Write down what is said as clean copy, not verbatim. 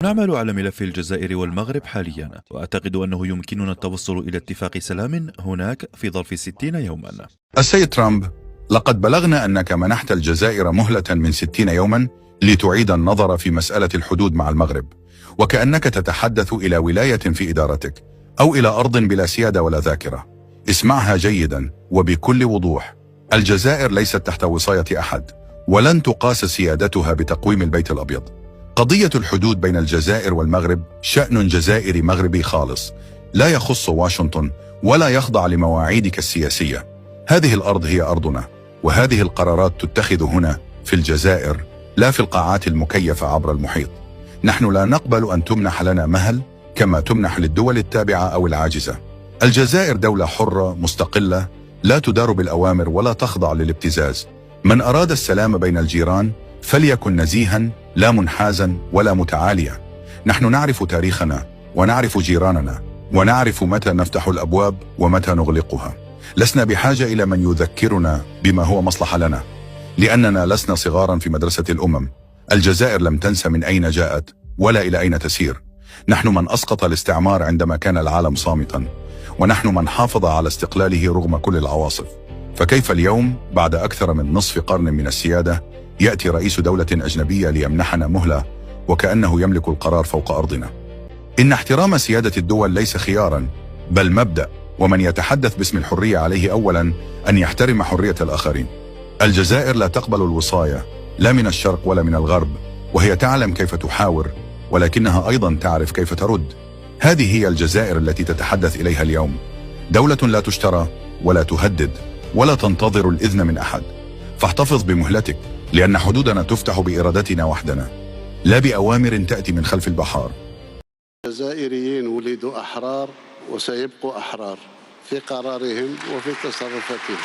نعمل على ملف الجزائر والمغرب حاليا، وأعتقد أنه يمكننا التوصل إلى اتفاق سلام هناك في ظرف 60 يوما. السيد ترامب، لقد بلغنا أنك منحت الجزائر مهلة من 60 يوما لتعيد النظر في مسألة الحدود مع المغرب، وكأنك تتحدث إلى ولاية في إدارتك أو إلى أرض بلا سيادة ولا ذاكرة. اسمعها جيدا وبكل وضوح، الجزائر ليست تحت وصاية أحد، ولن تقاس سيادتها بتقويم البيت الأبيض. قضية الحدود بين الجزائر والمغرب شأن جزائري مغربي خالص، لا يخص واشنطن ولا يخضع لمواعيدك السياسية. هذه الأرض هي أرضنا، وهذه القرارات تتخذ هنا في الجزائر، لا في القاعات المكيفة عبر المحيط. نحن لا نقبل أن تمنح لنا مهل كما تمنح للدول التابعة أو العاجزة. الجزائر دولة حرة مستقلة، لا تدار بالأوامر ولا تخضع للابتزاز. من أراد السلام بين الجيران فليكن نزيها، لا منحازا ولا متعاليا. نحن نعرف تاريخنا ونعرف جيراننا، ونعرف متى نفتح الأبواب ومتى نغلقها. لسنا بحاجة إلى من يذكرنا بما هو مصلحة لنا، لأننا لسنا صغارا في مدرسة الأمم. الجزائر لم تنسى من أين جاءت ولا إلى أين تسير. نحن من أسقط الاستعمار عندما كان العالم صامتا، ونحن من حافظ على استقلاله رغم كل العواصف. فكيف اليوم بعد أكثر من نصف قرن من السيادة يأتي رئيس دولة أجنبية ليمنحنا مهلة وكأنه يملك القرار فوق أرضنا؟ إن احترام سيادة الدول ليس خيارا بل مبدأ، ومن يتحدث باسم الحرية عليه أولا أن يحترم حرية الآخرين. الجزائر لا تقبل الوصاية لا من الشرق ولا من الغرب، وهي تعلم كيف تحاور، ولكنها أيضا تعرف كيف ترد. هذه هي الجزائر التي تتحدث إليها اليوم، دولة لا تشترى ولا تهدد ولا تنتظر الإذن من أحد. فاحتفظ بمهلتك، لأن حدودنا تفتح بإرادتنا وحدنا، لا بأوامر تأتي من خلف البحار. الجزائريين ولدوا أحرار وسيبقوا أحرار في قرارهم وفي تصرفاتهم.